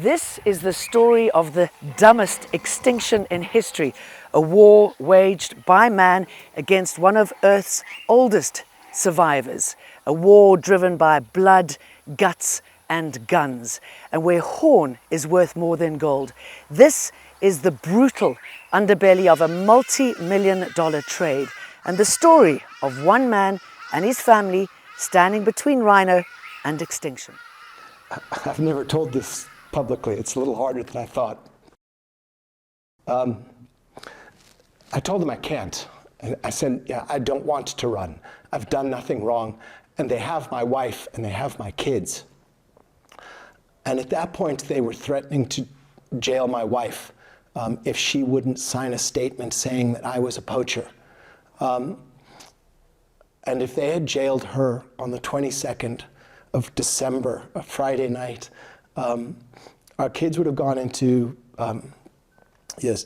This is the story of the dumbest extinction in history, a war waged by man against one of Earth's oldest survivors, a war driven by blood, guts, and guns, and where horn is worth more than gold. This is the brutal underbelly of a multi-million-dollar trade, and the story of one man and his family standing between Rhino and extinction. I've never told this publicly. It's a little harder than I thought. I told them I can't. And I said, yeah, I don't want to run. I've done nothing wrong. And they have my wife and they have my kids. And at that point, they were threatening to jail my wife if she wouldn't sign a statement saying that I was a poacher. And if they had jailed her on the 22nd of December, a Friday night, our kids would have gone into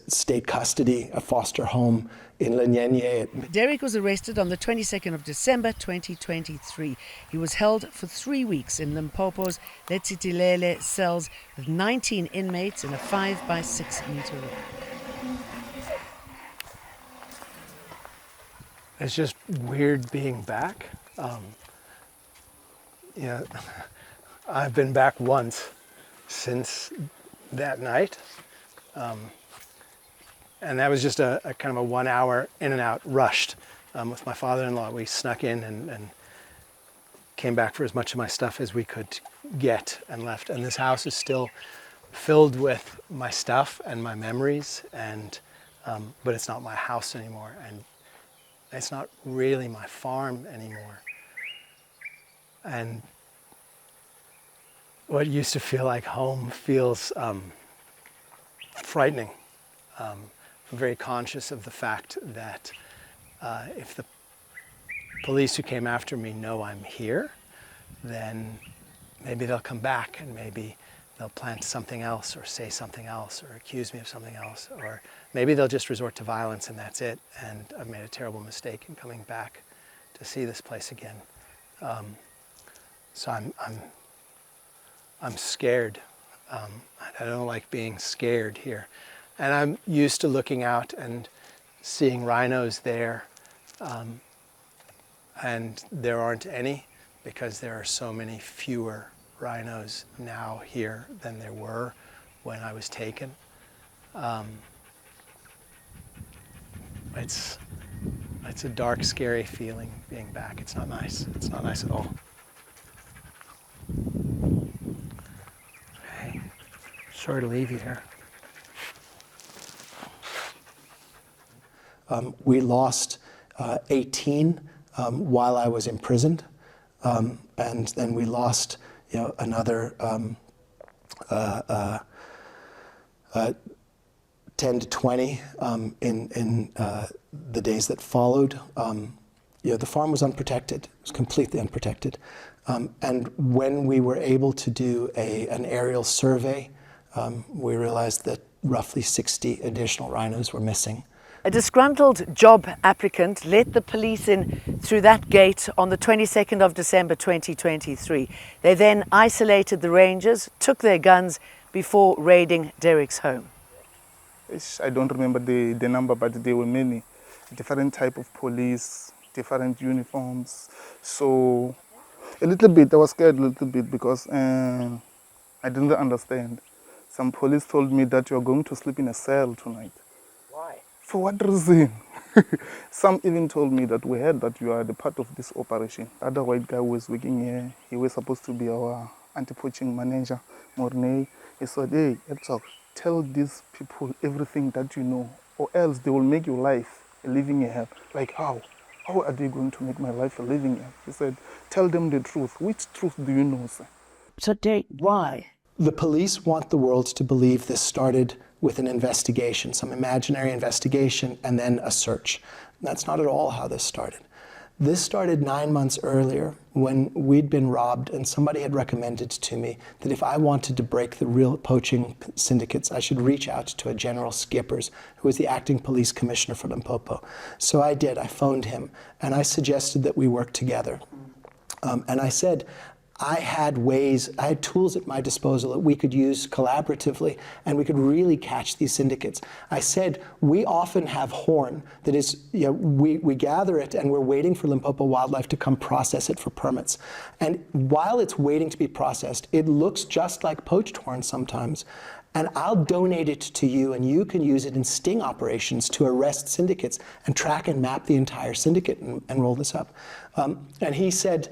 state custody, a foster home in Lenyenye. Derek was arrested on the 22nd of December 2023. He was held for 3 weeks in Limpopo's Letitilele cells with 19 inmates in a 5 by 6 meter room. It's just weird being back. I've been back once since that night. And that was just a kind of a 1 hour in and out, rushed with my father-in-law. We snuck in and came back for as much of my stuff as we could get and left. And this house is still filled with my stuff and my memories, and but it's not my house anymore, and it's not really my farm anymore. And what used to feel like home feels frightening. I'm very conscious of the fact that if the police who came after me know I'm here, then maybe they'll come back and maybe they'll plant something else or say something else or accuse me of something else, or maybe they'll just resort to violence and that's it, and I've made a terrible mistake in coming back to see this place again. So I'm scared. I don't like being scared here. And I'm used to looking out and seeing rhinos there, and there aren't any because there are so many fewer rhinos now here than there were when I was taken. It's a dark, scary feeling being back. It's not nice. It's not nice at all. Okay. Sorry to leave you here. We lost 18 while I was imprisoned, and then we lost, another 10 to 20 in the days that followed. The farm was unprotected; it was completely unprotected. And when we were able to do an aerial survey, we realized that roughly 60 additional rhinos were missing. A disgruntled job applicant let the police in through that gate on the 22nd of December 2023. They then isolated the rangers, took their guns before raiding Derek's home. I don't remember the number, but there were many different type of police, different uniforms. So a little bit, I was scared a little bit because I didn't understand. Some police told me that you're going to sleep in a cell tonight. Why? For what reason? Some even told me that we heard that you are the part of this operation. The other white guy who was working here, he was supposed to be our anti-poaching manager, Mornay. He said, hey, Eltsok, tell these people everything that you know, or else they will make your life a living hell. Like how? How are they going to make my life a living hell? He said, tell them the truth. Which truth do you know, sir? So, Derek, why? The police want the world to believe this started with an investigation, some imaginary investigation, and then a search. That's not at all how this started. This started 9 months earlier when we'd been robbed, and somebody had recommended to me that if I wanted to break the real poaching syndicates, I should reach out to a General Skippers, who was the acting police commissioner for Limpopo. So I did. I phoned him, and I suggested that we work together. And I said, I had tools at my disposal that we could use collaboratively, and we could really catch these syndicates. I said, we often have horn that is, we gather it and we're waiting for Limpopo Wildlife to come process it for permits. And while it's waiting to be processed, it looks just like poached horn sometimes. And I'll donate it to you, and you can use it in sting operations to arrest syndicates and track and map the entire syndicate and roll this up. And he said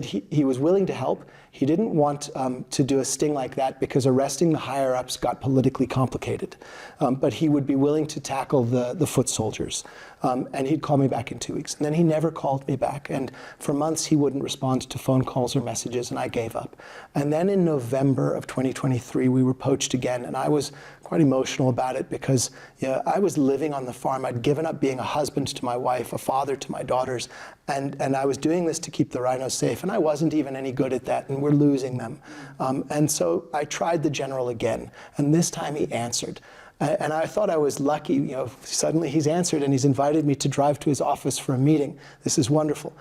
he was willing to help. He didn't want to do a sting like that because arresting the higher-ups got politically complicated. But he would be willing to tackle the foot soldiers. And he'd call me back in 2 weeks. And then he never called me back. And for months, he wouldn't respond to phone calls or messages, and I gave up. And then in November of 2023, we were poached again. And I was quite emotional about it because I was living on the farm. I'd given up being a husband to my wife, a father to my daughters. And I was doing this to keep the rhinos safe. And I wasn't even any good at that. And we're losing them. And so I tried the general again. And this time he answered. And I thought I was lucky, suddenly he's answered and he's invited me to drive to his office for a meeting. This is wonderful.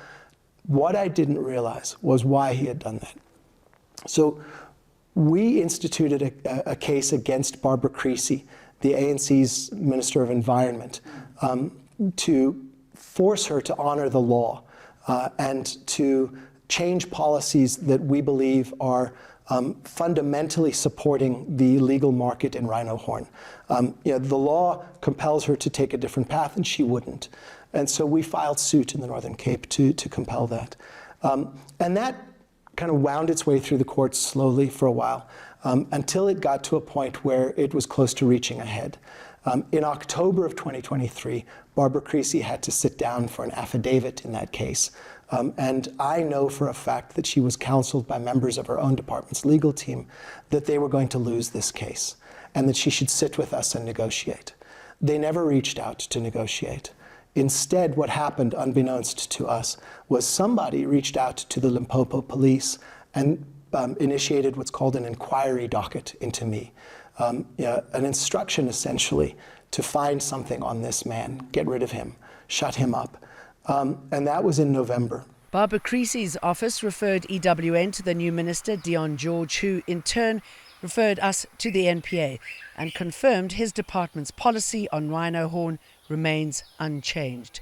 What I didn't realize was why he had done that. So we instituted a case against Barbara Creasy, the ANC's Minister of Environment, to force her to honor the law and to change policies that we believe are fundamentally supporting the legal market in rhino horn. The law compels her to take a different path, and she wouldn't. And so we filed suit in the Northern Cape to compel that. And that kind of wound its way through the courts slowly for a while, until it got to a point where it was close to reaching a head. In October of 2023, Barbara Creasy had to sit down for an affidavit in that case. And I know for a fact that she was counseled by members of her own department's legal team that they were going to lose this case and that she should sit with us and negotiate. They never reached out to negotiate. Instead, what happened, unbeknownst to us, was somebody reached out to the Limpopo police and initiated what's called an inquiry docket into me. An instruction, essentially, to find something on this man, get rid of him, shut him up. And that was in November. Barbara Creasy's office referred EWN to the new minister, Dion George, who in turn referred us to the NPA and confirmed his department's policy on rhino horn remains unchanged.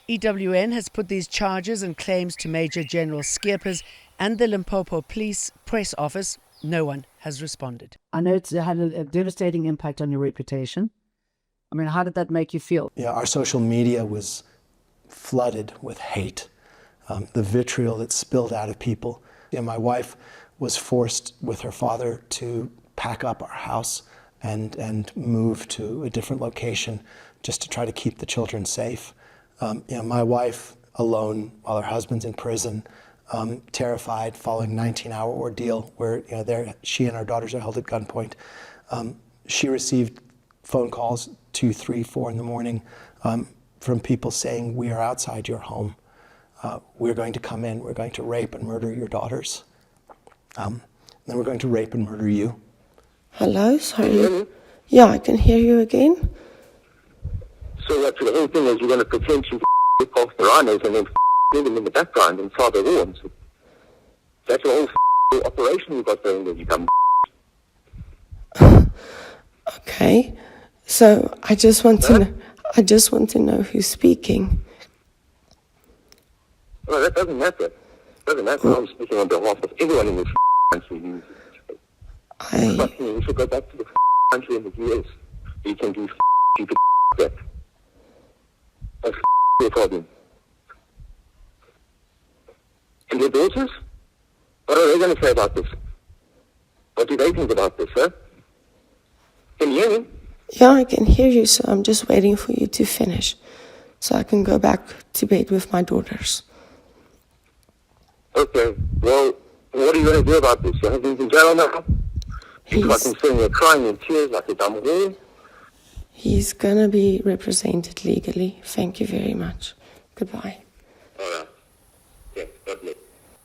EWN has put these charges and claims to Major General Skeepers and the Limpopo Police Press Office. No one has responded. I know it's had a devastating impact on your reputation. I mean, how did that make you feel? Yeah, our social media was flooded with hate. The vitriol that spilled out of people. My wife was forced with her father to pack up our house and move to a different location just to try to keep the children safe. My wife alone while her husband's in prison, terrified, following a 19-hour ordeal where she and our daughters are held at gunpoint. She received phone calls 2, 3, 4 in the morning from people saying, "We are outside your home. We're going to come in. We're going to rape and murder your daughters. Then we're going to rape and murder you." Hello, sorry. Yeah, I can hear you again. So that's the whole thing is you're going to pretend to rip off the rhinos and then leave them in the background and fire the horns. That's the whole operation you've got going there, you come. Okay, so I just want to know who's speaking. Well, that doesn't matter. Doesn't matter. I'm speaking on behalf of everyone in this country. You should go back to the country in the US. You can do stupid that. That's your problem. And your daughters? What are they going to say about this? What do they think about this, huh? Can you hear me? Yeah, I can hear you, so I'm just waiting for you to finish so I can go back to bed with my daughters. Okay, well, what are you going to do about this? Your husband's in jail now? He's fucking sitting there crying in tears like a dumb whore. He's going to be represented legally. Thank you very much. Goodbye. All right. Yeah, God bless.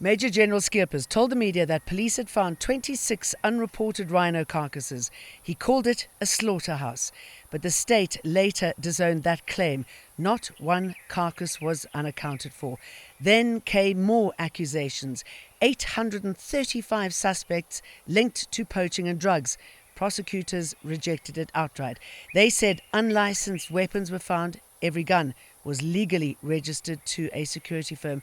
Major General Skeepers told the media that police had found 26 unreported rhino carcasses. He called it a slaughterhouse, but the state later disowned that claim. Not one carcass was unaccounted for. Then came more accusations. 835 suspects linked to poaching and drugs. Prosecutors rejected it outright. They said unlicensed weapons were found. Every gun was legally registered to a security firm.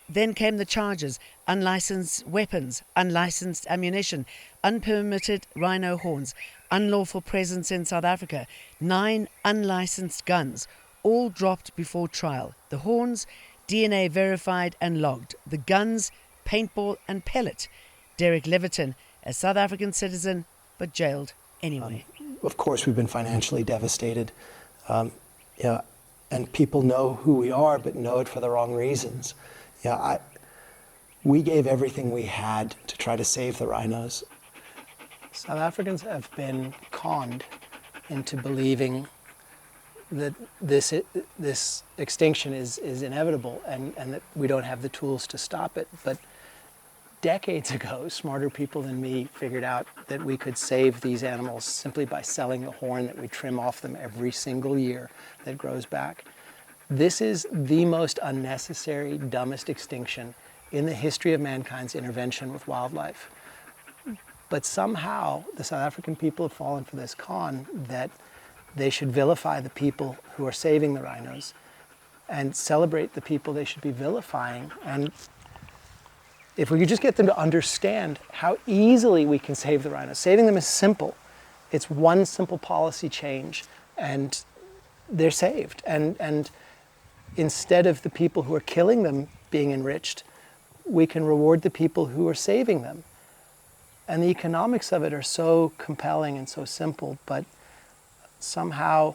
Then came the charges: unlicensed weapons, unlicensed ammunition, unpermitted rhino horns, unlawful presence in South Africa, 9 unlicensed guns, all dropped before trial. The horns, DNA verified and logged. The guns, paintball and pellet. Derek Lewitton, a South African citizen, but jailed anyway. Of course, we've been financially devastated. Yeah, and people know who we are, but know it for the wrong reasons. Yeah, we gave everything we had to try to save the rhinos. South Africans have been conned into believing that this extinction is inevitable and that we don't have the tools to stop it. But decades ago, smarter people than me figured out that we could save these animals simply by selling the horn that we trim off them every single year that grows back. This is the most unnecessary, dumbest extinction in the history of mankind's intervention with wildlife. But somehow the South African people have fallen for this con that they should vilify the people who are saving the rhinos and celebrate the people they should be vilifying. And if we could just get them to understand how easily we can save the rhinos. Saving them is simple. It's one simple policy change and they're saved. And instead of the people who are killing them being enriched, we can reward the people who are saving them. And the economics of it are so compelling and so simple, but somehow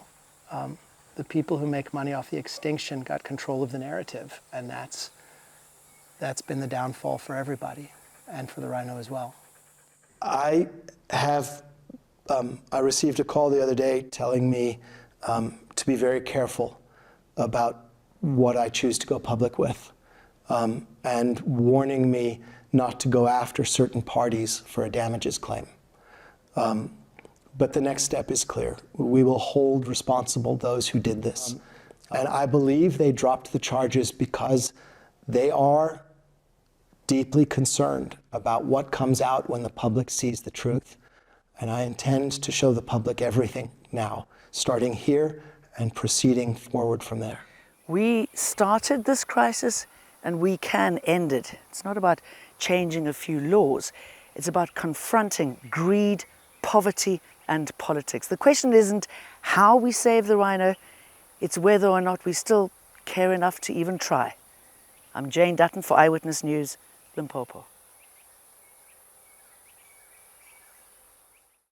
the people who make money off the extinction got control of the narrative, and that's been the downfall for everybody, and for the rhino as well. I received a call the other day telling me to be very careful about what I choose to go public with, and warning me not to go after certain parties for a damages claim. But the next step is clear. We will hold responsible those who did this. And I believe they dropped the charges because they are deeply concerned about what comes out when the public sees the truth. And I intend to show the public everything now, starting here and proceeding forward from there. We started this crisis and we can end it. It's not about changing a few laws. It's about confronting greed, poverty, and politics. The question isn't how we save the rhino, it's whether or not we still care enough to even try. I'm Jane Dutton for Eyewitness News, Limpopo.